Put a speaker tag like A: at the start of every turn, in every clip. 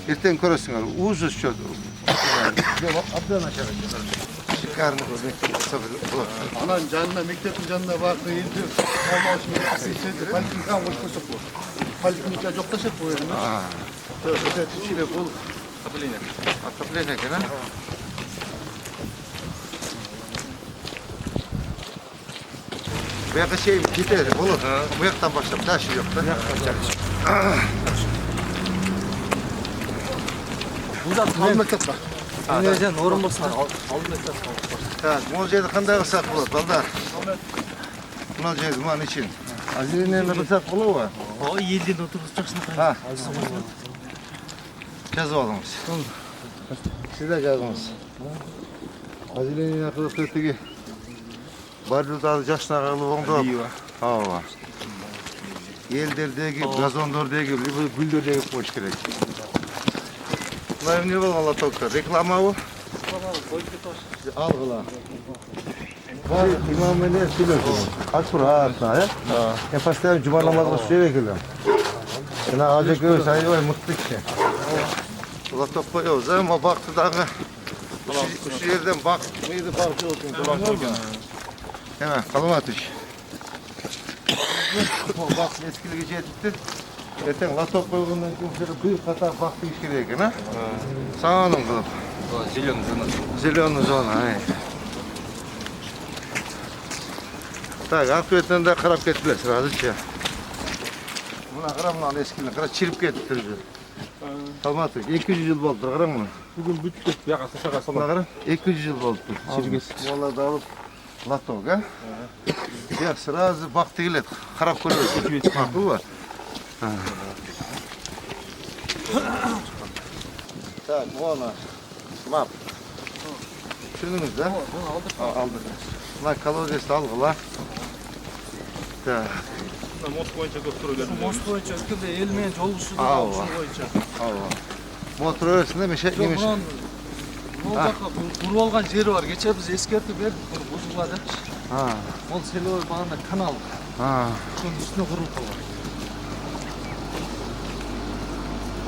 A: Erten көресіңер, ужас что. Абдан ашар. Шикарный мектеп болады.
B: Ананың жанына, мектептің жанына барып, енді алмаушы мектеп поликлиникаға қойып қойсақ болады. Поликлиника жоқ та шет қойып емес. Өтетушілер бұл.
A: Отопление екен, а? Bu yakta şey gider, olur. Bu yaktan başlayıp taşı yok da.
B: Al mектеп бар.
C: Önce orun bolsa aldım mektab.
A: Так, бұл жерді қандай қылсақ болады, балдар? Мына жерді маған için. Азиринені қылсақ болады ма?
C: O елден отырғызбақшыны
A: Ha. Жазып алыңыз. Siz de жазыңыз. Азиринені қылып өтіге. Бар жылдары жашына қалып оңдап. Ава. Елдердегі, газондордегі, гүлдердегі қойыш керек. Бұлар не болған лотокта? Реклама бұл? Алғыла. Бар имамыне сөйлесің. Аккуратно, ya? Ben постоянно cuma namazına süre geliyorum. Şimdi ağaca görürse ayvay mutlu kişi. Lotop koyuyoruz ama baktı dağı. Şu yerden bak, mıydı farkı olsun. Hemen kalın atış. Bak eskili gece etti. Eten lotop koyduğundan kimse büyük hata baktı iş gereken ha. Sağ olun kılıp.
C: Зеленый зона.
A: Зеленая зона, ай. Так, akıbetinden de qarab kettiler sırasıca. Buna qarab mınan eskilini, qarab çirip ketip duruyor. Kalmadı, 200 yıl oldu, qarab mı?
C: Bugün bütçe yakası şakası
A: Buna qarab, 200 yıl oldu. Vallahi da alıp latok, ha? Ya sırası baktı gelet, qarab görüyoruz. Makul var. Так, ona. Map. Düşündünüz de? Aldık. Bunlar kalorisi algıla.
C: Мост боюнча көп турулар. Мост боюнча өткөндө эл менен жолугушуу боюнча.
A: Motor örüsünde bir şey yemiş.
C: Бул жака буруп алган жери бар. Кече биз эскертип бердик, бузулган депчи. Ол селой багында канал. Ошонун үстүнө курулуп калган.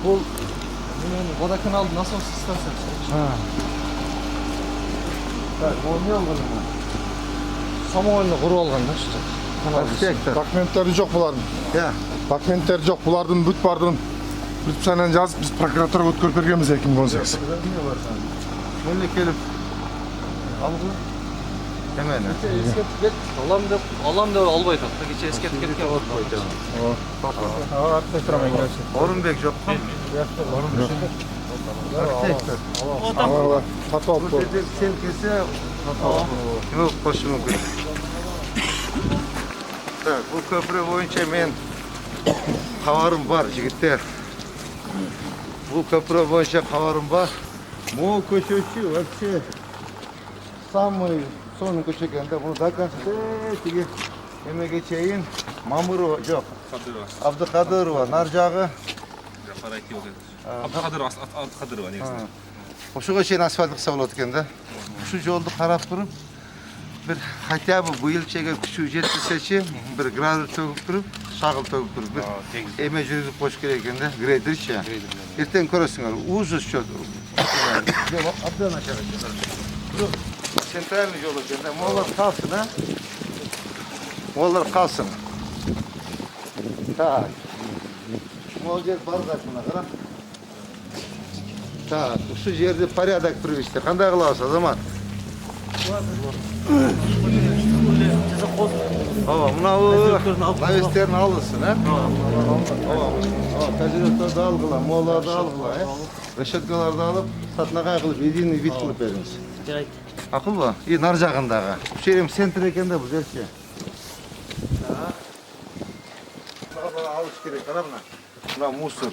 C: Бул водоканалдын насос станциясы.
A: Так, bu ne oldu?
C: Самойлы куруп алган да ушул.
A: Архитектор.
B: Документтері жоқ бұлардың.
A: Ya.
B: Документтері жоқ бұлардың бүт бардың. Бүт санын жазып, біз прокуратураға өткөрүп бергенбиз 2018.
A: Bunu kelip algı. Hemen.
C: Эскертип кет. Алам деп албай атат. Кече эскертип кеткен.
A: Orunbek yok mu? Arhitektör.
B: Сатып алып
A: Bu dedi sen kese yok başımı koy. Так, bu köprü boyunca men havarım var jigitler. Bu köprü boyunca havarım var. Bu köşeci вообще самый son köşegende bunu da kaçtı. Eme geçeyim. Mamuro yok. Abdülkadirova narjağı.
C: Абдыкадырова негизи.
A: Ошого чейин асфальт кылса болот экен да. Ушу жолду карап туруп, bir хотя бы быйылчага күчү жетпесечи, bir градус төгүп туруп, шагыл төгүп туруп, bir эме жүргүзүп коюш керек экен да, грейдерчи. Эртең көрөсүңөр, ужас что. Абдан ашар экен. Центральный жол экен да, молар калсын, а? Молар калсын. Так. Мол жер бар кашына кара. Так, şu yerde порядок привести. Кандай кылабыз, Азамат? Ооба, мынабы навестерин алысın, ha? Ооба, тажиротторду алгыла, моларды алгыла, решеткаларды алып, сатынакай кылып, единый вид кылып бериңиз. Акылбы? И нар жагындагы. Ушул жерим центр экен да бул жерчи. Мына алыш керек, кара мына. Мына мусор.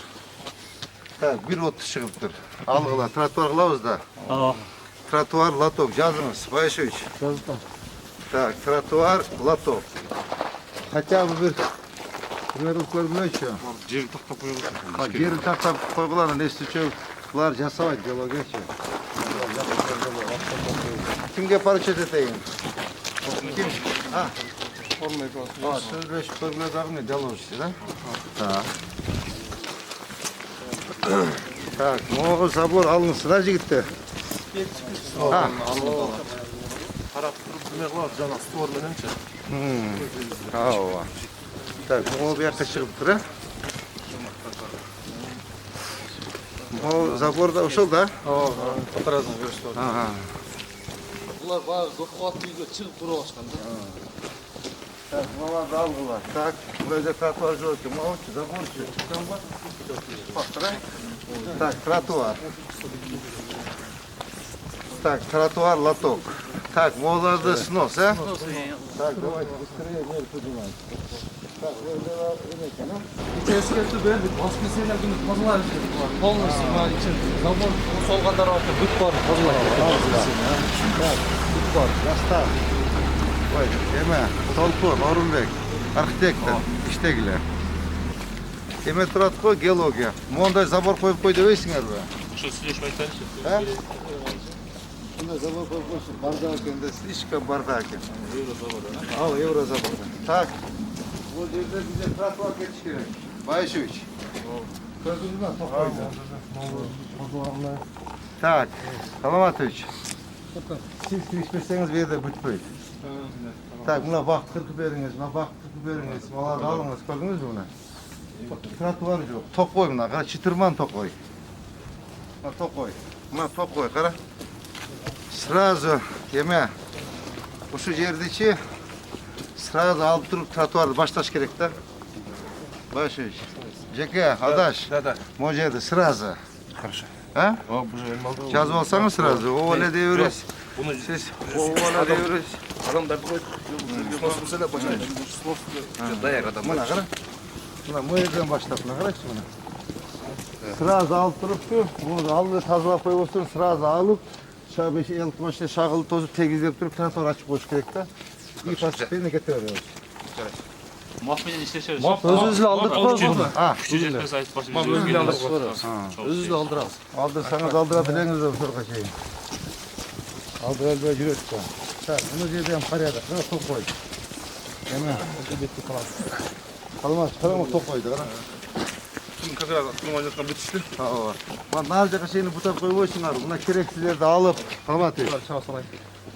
A: Так, bir ot çıkıptır. Algıla, trotuar kılavuz da. Trotuar, latok, yazınız, Bayşoviç.
B: Жаздым.
A: Так, trotuar, latok. Хотя бы bir примеров көрмөчү.
C: Жер тактап коюлган.
A: Жери тактап койгула, не істечү, булар жасабайт жологечи. Kimге поручет этейин? Ким? Söz 5 көргүлө дагы не деловчу, да? Так. Так, o zabor alınsın ha jigitler. Ha.
B: Qarab turib nima qiladi, janob stol menimcha.
A: Ava. Так, o bu yoqqa chiqib tur. Bu zaborda o'shal da.
C: Fotorazdan ko'rishdi.
A: Ha.
C: Ular bari ko'p qavatli uyga chiqib turib olishganda.
A: Так, mama da algılar. Tak, burada trotuar yok ki. Mama zabor çık. Tamam. Bak, так, тротуар. Так, тротуар лоток. Так, молоды снос, а? Так, давайте быстрее вверх поднимайте. Так,
C: Eskertib berdik. Boshqa senlar kuni tozalarish kerak. Polностью mana için zabor solganlar orta büt bor tozalaydi.
A: Так, тут бар, Растав. Ой, Эме, Толкун, Орунбек, архитектор, иштегилер. Эме турат қой геология. Мондай забор қойып қой дебейсіңер бе?
D: Что сөйлешіп айтайыншы?
A: А? Мына забор қойып қойсын, барда екен де, слишком барда екен. Ал, евро забор. Так, бұл жерде бізде тротуар кетіш керек. Байышевич. Көрдіңіз ба, тоқойды. Так, Саламатович. Siz kirişmeseniz bir yerde bütpeydi. Tak, buna bak kırkı beriniz, buna bak kırkı beriniz. Malada alınız, gördünüz mü buna? Tratuvar yok. Tok koy buna, kara çıtırman tok koy. Buna tok koy. Buna tok koy, kara. Sразу yeme. Bu şu yerdeki sразу alıp durup tratuvarda başlaş gerek de. Başlayış. Jeke, adaş.
B: Да.
A: Može yerde sразу.
B: Хорошо.
A: Ha?
B: О, уже молдов.
A: Жазып алсаңыз сразу. Оля deyveresiz.
B: Bunu
A: Siz ovala deyveresiz.
B: адамдарды қойып, снос мәселе başlaydı. Снос даяр адам.
A: Mına qara. Mına bu yerden başlap mına qaraçı mına. Sразу alıp duruptu. Bunu aldı tazalap koyup olsun. Sразу alıp şağı beşi el başta şağılı tozu tegizlep durup trottoar açıp koyuş gerek de. İyi pasiplerini getiremiyoruz.
D: Mafyadan işleşeriz.
C: Өзүбүздү алдырып коебуз.
A: Ha,
D: Küçük jetmez ayıp başı
C: Өзүбүздү алдырып коебуз. Өзүбүздү алдырабыз.
A: aldırsanız aldırabilirsiniz de sonra kaçayım. Aldırabilir yürüt de. Так, bunu жерден порядок. Қара тоқ қой. Hemen. Қалмас, қарама тоқ қойды, қара.
B: Как раз нормально жатқан бітішті.
A: Мына нар жаққа шейін бұтап қойып ойсыңар. Мына керексіздерді алып, қалмат ей.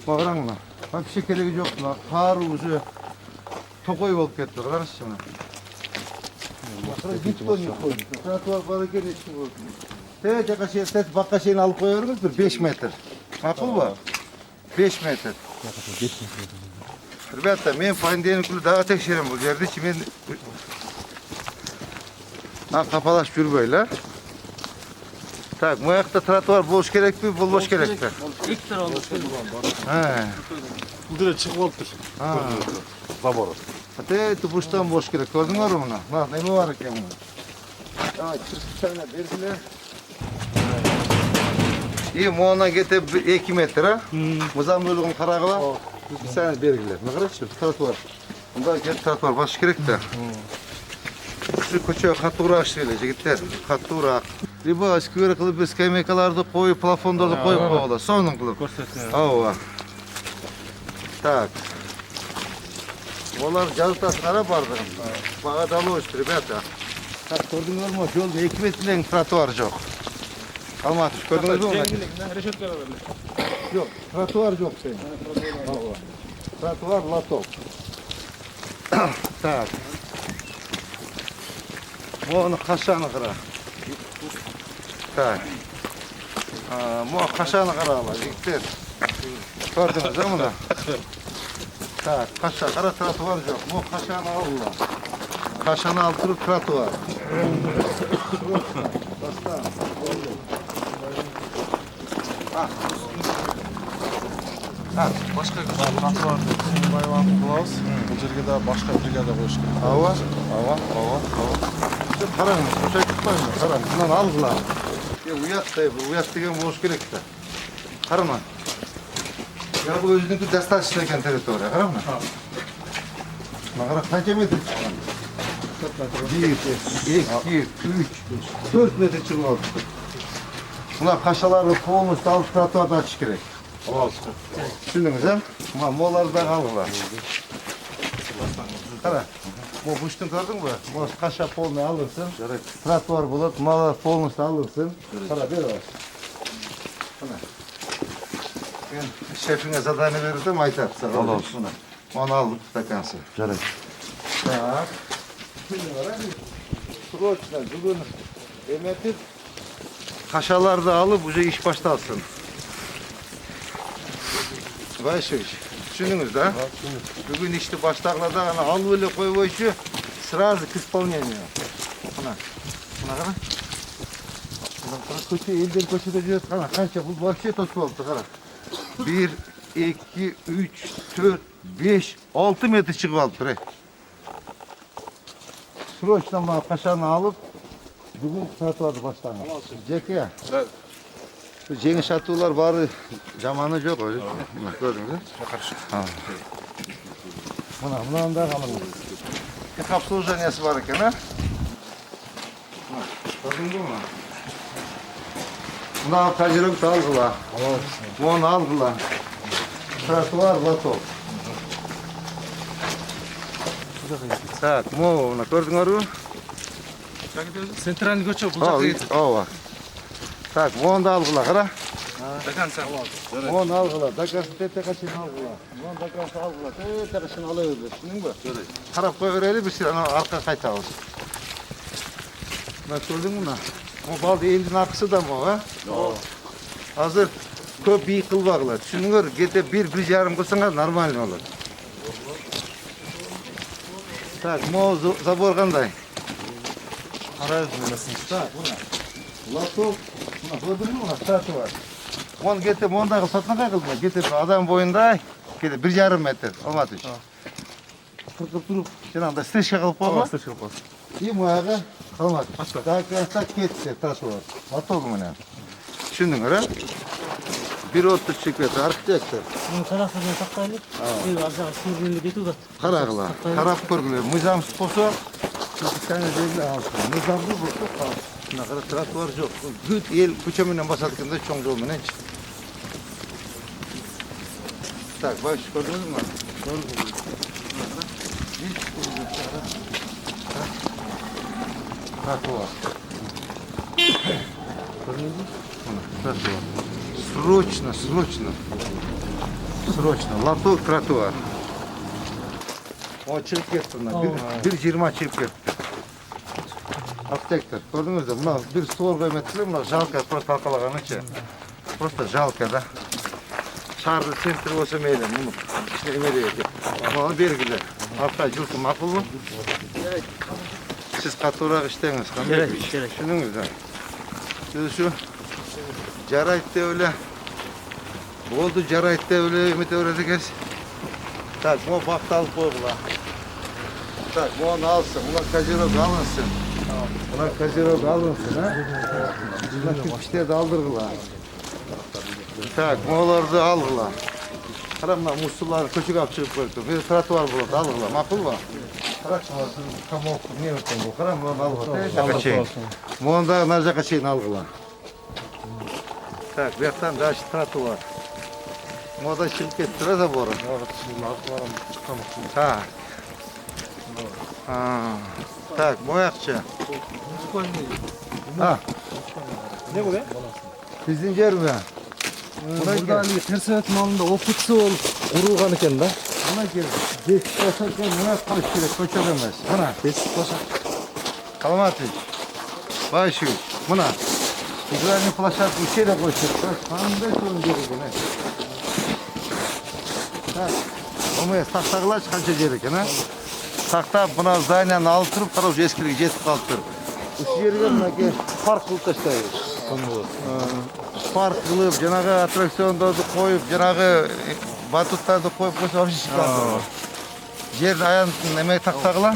A: Мағыран мына. Вообще керегі жоқ мына. Қар уже тоқой болып кетті. Қараңызшы мына. Бетон не қойды. Тротуар бар екен ешкім болды. Жаққа шейін, баққа шейін алып қойырыңыз бір 5 метр. Мақұл ба? 5 метр. Ребята, мен понедельник күні дағы тексерем бұл жерді. Мен қапалашып жүрбейлі. Так, бұл жақта тротуар болуш керек пе, болмаш керек пе?
C: Иктер алып
B: Бұл дере шығып алып тұр. Заборы.
A: Әтейті бұштан болуш керек. Көрдің бар мұны? Мына, неме бар екен мұны? Давай, специально берділер. И мұнан кетіп 2 метр, а? Мұзан бөлігін қарағыла. Специально бергілер. Мына қарайшы, тротуар. Мұнда кетіп тротуар баш керек те. Көче қаттырақ ішірелі, жігіттер. Қаттырақ. Либо сквер қылып, скамейкаларды қойып, плафондарды қойып қойылы. Соның қылып. Ауа. Так. Олар жазытасы қара барды. Бағадалы өшті, ребята. Так, көрдіңдер ме? Жолда 2 метрден тротуар жоқ. Алматыш, көрдіңіз бе оны? Жоқ, тротуар жоқ сен. Тротуар лоток. Так. Оны қашаны қара. Так. Мұны қашаны қаралы, жігіттер. Көрдіңіз бе мұны? Так, қаша, қара тротуар жоқ. Мұны қашаны алды. Қашаны алып тұрып тротуар. Бастан.
C: Башка
B: Тротуарды байланып қылабыз. Бұл жерге де башқа бригада қойыш керек.
A: Ауа. Қараңыз, қошай тұтпаймын, қараңыз. Мұнан алғыла. Уят деген болуш керек те. Қарама. Бұл өзінікі достаточно екен территория, қарама. Мағыра қанша метр çıkқан? 1, 2, 3, 4 метр çıkып алды. Мына қашаларды полностью алып тротуарды açış керек. Түсіндіңіз, ә? Моларды да алғыла. Қара. Bu buştun gördün mü? Bu kaşa polunu alırsın. Tratuar bulup mala polunu alırsın. Para ver var. Ben şefine zadane verirdim aytar. Al olsun. Onu aldık stakansı.
B: Жарайт.
A: Так. Срочно бүгін emetip kaşalarda alıp уже iş başlasın. Başış. Düşündünüz da? Bugün işti başlarlarda hani al böyle koy boyuşu сразу к исполнению. Buna. Buna kadar. Buna kötü elden köşede diyoruz. Kana kança bu vahşi tosu oldu. Kana. 1, 2, 3, 4, 5, 6 metre çıkıp aldı. Bre. Sroçtan bana kaşağını alıp bugün satılады başlarına. Jeki ya.
B: Evet.
A: Жеңіл шатулар бары жаманы жоқ өзі. Мына көрдіңіз бе?
B: Хорошо.
A: Мынаны да қалыңыз. Техобслуживаниясы бар екен, а? Көрдіңіз бе мына? Мына козерогты алғыла. Оны алғыла. Тротуар, лоток. Так, мына көрдіңіз бе?
C: Центральный көчө бул жакка кетет.
A: Ооба. Так, оны да алғыла, қара.
C: До конца.
A: Оны алғыла, дакасын тетекашын алғыла. Оны дакасын алғыла, тетекашын ала өбі. Түсінің бі? Қарап қой берелі, бір сен арқа қайтауыз. Мына көрдің мұна? О балды елдің ақысы да мұ, а? Азыр көп бей қылбағыла. Түсініңір, кете 1-1,5 қылсыңа нормально olur. Так, мұ забор қандай?
C: Кара өзүнөсүн.
A: Так, мұна. Латок, мұна көрдің мұна? Статы бар. Оны кетіп, ондағы сатнаға қылма. Кетіп, адам бойында кетіп 1,5 метр. Алматы үшін. Қырқып тұрып, жаңағыда стрижка қылып қойға. И мұяға қалмады. Так кетті, тротуар. Латок мұна. Түсіндің, ара? 1,30 метр, архитектор.
E: Тарafından saklayın. Aşağı sürgünlü getir de.
A: Қарағыла, қарап көргілер. Мұзамсыз болса, сәне жерді алсын. Мұзамсыз болса, мына қара тротуар жоқ. Бүт ел көшеменен басады чоң жолменен. Так, баш көрдіңіз ме? Тротуар. Көрдіңіз бе? Тротуар. Срочно. Лоток тротуар. О, чырып кетті мына. 1,20 чырып кетті. Архитектор, көрдіңіз бе? Мына бір стол қойметті, мына жалко просто алқалағанынша. Просто жалко, да? Шарды центр болса мейлі, мұны ішіне емелі екен. Маған бергілі. Арқа жылқы мақұл мұ? Сіз қатырақ іштеңіз, қандай? Шыныңыз да? Şu жарайды деп өлі. Oldu жарайды деп өлі, емет өреді кәз. Так, мұны бақты алып қойғыла. Так, мұны алсын, мұны козерог алынсын. Мұны козерог алынсын, а? Мұны кірпіштерді алдырғыла. Так, мұныларды алғыла. Қара мұна мұсылары көшік алып шығып көрді. Бір тротуар болады, алғыла. Мақұл ба? Қарақшы мұны камовку не өткен бұл. Қара мұны алғыла. Мұны да нар жаққа шейін алғыла. Так, бұяқтан дальше тротуар. Мұны да шығып кетті, да заборы? Так, бұяқшы.
C: Не bu be?
A: Біздің жер бе?
C: Burada hani Tersevet malında oputsu olup kurulgan eкен da.
A: Buna gel. Destek basarken buna koş gerek, koşaramaz. Buna.
C: Destek başak.
A: Kalmatıç. Başı. Buna. İbrahim Plaşat bir şey de koşuyor. Sanında sorun gerek ne? Tak. Ama taktağılar çıkanca gerek ne? Takta buna zaynen aldırıp taraf eskilik jetip kaldırıp. Bu yerге buna gel park kılıp taşlayır. Park kılıp, жаңағы аттракциондарды қойып, жаңағы батуттарды қойып қойса вообще шикарно. Жерді аяғын неме тақтағыла,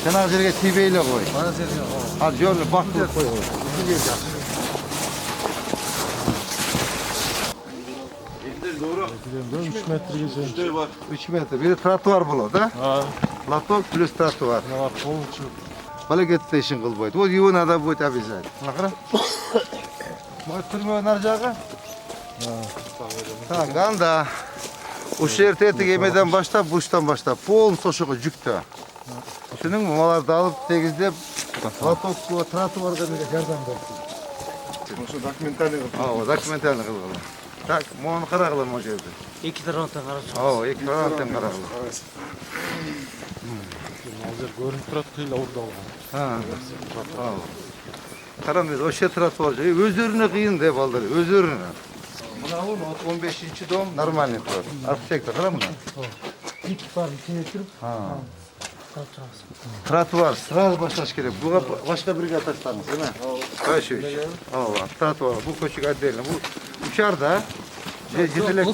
A: жаңағы жерге тибейлі қой. Ал жолы бақ қылып қой.
C: 3 metre
A: 3 метр. Bir de trotuar болады, да? Лоток плюс тротуар. Бала кетті ішін қылбайды. Вот его надо будет обязательно. Нақыра? Түрме нар жағы? Так, анда. Ушы жер тетік емеден баштап, бұрыштан баштап. Полын сошығы жүкті. Düşünün mü? Malарды alıp tegizlep лотокко тротуарга неге жардам берди.
B: Ошо документальный
A: Ооба, документальный кылгыла. Так, мону карагыла могу жерде.
E: Эки тараптан карап чыгат.
A: Ооба, эки тараптан карагыла.
C: Азыр көрүнүп турат кыйла урдалган.
A: Карам эми ошо тротуар жай өздөрүнө кыйын да балдар, өздөрүнө. Мынабу 15-дом нормальный турат. Архитектор карам мына.
E: Эки бар ичине туруп, карап чыгабыз.
A: Тротуар сразу башташ керек. Буга башка бирге таштаңыз, эме? Кайшы? Ооба, тротуар бул көчөгө отдельно. Бул учарда жетелек.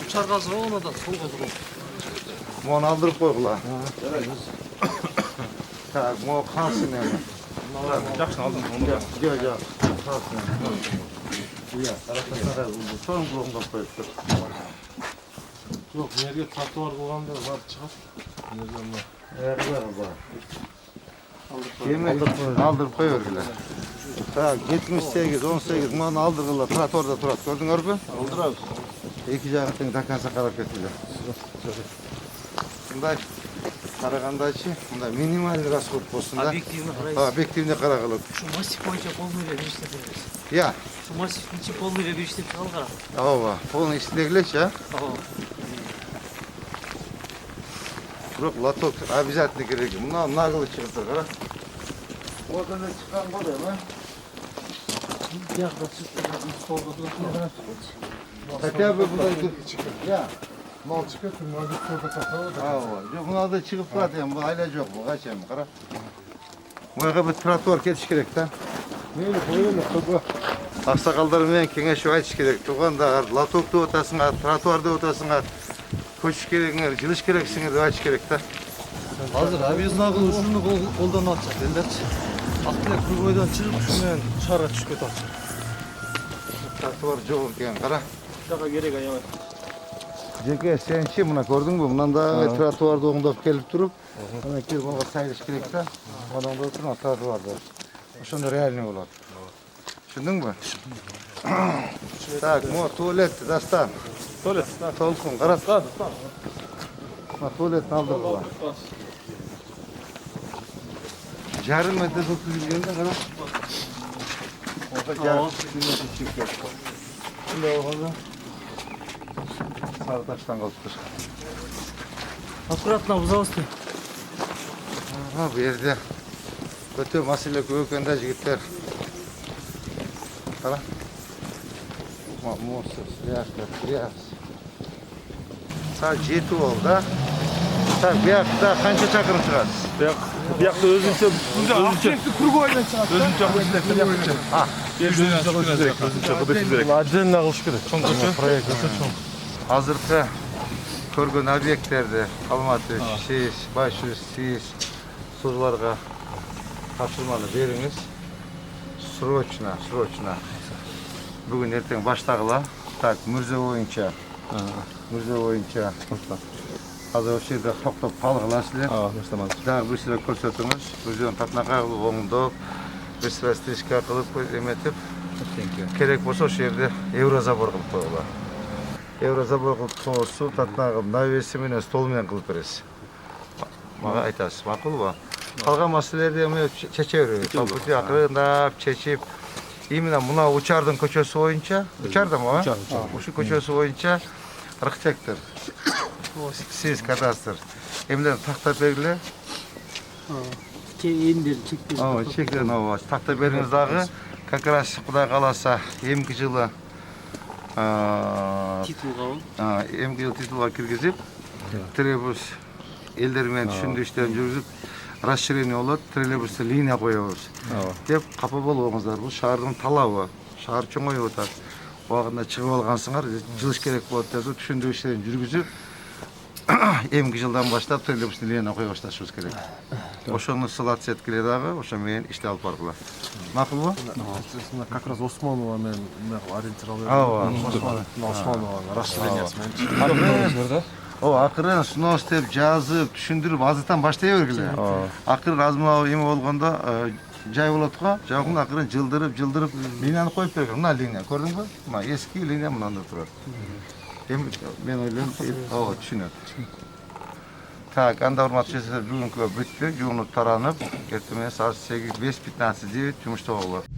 C: Учаргасы онодан солго турган.
A: Мону алдырып койгула. Так, могу қалсын эми.
D: Жақсы алдым.
A: Жок. Қалсын эми. Иә, тараптан соң блогунда коюп тур.
C: Жок, жерге тротуар кылганда барып чыгат.
A: Алдырып кое бергиле. Так, 78, 18 муну алдыргыла, тротуарда турат. Көрдүңөрбү? Алдырабыз. Эки жагын тең до конца карап кетиле. Мындай карагандачы, мындай минимальный расход болсун да.
E: Объективно карайбыз.
A: Объективно карагыла.
E: Ушу массив боюнча полный эле бериштеп беребиз.
A: Я.
E: Ушу массивдин ичи полный эле бериштеп чыгалган.
A: Ооба, полный ичиндегилечи, а?
E: Ооба.
A: Бирок лоток обязательно керек. Мына нагылы чыгып тур, кара. Вот эле чыккан го дейм, а?
E: Биякта чыктырган столго турат.
A: Хотя бы мындай Я.
B: мал чыкат, надо катабы.
A: Ооба, жок мынада чыгып турат эми, бул айла жок, бул кача эми, кара. Мойга бир тротуар кетиш керек да.
B: Мейли, коелу, кыба.
A: Аксакалдар менен кеңешип айтыш керек. Туугандар, лоток деп атасыңар, тротуар деп атасыңар. Көчүш керекиңер, жылыш керексиңер деп айтыш керек да.
C: Азыр объездный кылып ушуну колдонуп атышат элдерчи. Актылек көл бойдон чыгып ушу менен шаарга түшүп кетип атышат.
A: Тротуар жок экен, кара.
E: Жага керек аябай.
A: Жеке сенчи мына көрдүңбү? Мынандай тротуарды оңдоп келип туруп, анан келип ага сайылыш керек да. Анан отуруп тротуарда. Ошондо реальный болот. Түшүндүңбү? Так, мо туалет дастан.
D: Туалет.
A: Толкун карап. Мына туалеттин алдыргыла. Жарым метр өткүзүлген да, кара. Ошо жарым метр чип кетти. Мындай болгондо сары таштан калыптыр.
E: Аккуратно бузабыз да.
A: Бу жерде өтө маселе көп экен да, жигиттер. Кара. Мусор, грязь. Саат 7 болду да. Так, биякта канча чакырым чыгат?
D: Биякта өзүнчө
B: Кругойдон чыгат.
C: Отдельно кылыш керек. Чоң көчө. Проект өтө чоң.
A: Азыркы көргөн объекттерди Алматы, СИС, Байшуз, СИС сузларга тапшырманы бериңиз. Срочно. Бүгүн эртең баштагыла. Так, мырза боюнча. Азыр ошол жерде токтоп калгыла силер. Дагы бир силер көрсөтүңүз. Өзүнүн татынакай кылып оңдоп, бир силер стричка кылып эметип, керек болсо ошол жерде еврозабор кылып койгула. Еврозабор кылып тоосу, татынагы навеси менен стол менен кылып бересиз. Мага айтасыз, макулбу? Калган маселелерди эми чече беребиз. Албетте акырындап чечип, именно мына Учардын көчөсү боюнча, Учардамы? Ушу көчөсү боюнча архитектор, СИС кадастр эмнелерди тактап бергиле.
E: Эндер чектеп.
A: Ооба, чектен ооба. Тактап бериңиз дагы. Как раз Кудай кааласа, эмки жылы
E: Титулга
A: эмки жылы титулга киргизип, троллейбус элдер менен түшүндүрүштөрүн жүргүзүп, расширение болот, троллейбусты линия коебуз деп капа болбоңуздар. Бул шаардын талабы. Шаар чоңоюп атат. Убагында чыгып алгансыңар, жылыш керек болот деп түшүндүрүштөрүн жүргүзүп, эмки жылдан баштап троллейбустун линия кое башташыбыз керек. Ошону сылат сеткиле дагы, ошо менен ишти алып баргыла. Макулбу?
C: Как раз Османова мен ориентировал.
A: Ооба,
C: Османова расширениясы менен.
A: Акырын снос деп жазып, түшүндүрүп азыртан баштай бергиле. Акырын азмаа эме болгондо жай болот го. Жагын акырын жылдырып линияны коюп берген. Мына линия, көрдүңбү? Мына эски линия мынанда турат. Эми мен ойлойм, ооба, түшүнөт. Так, анда урматтуу жашар бүгүнкү бүттү. Жуунуп таранып, эртең менен саат 8:05 15:09 жумуштоо болот.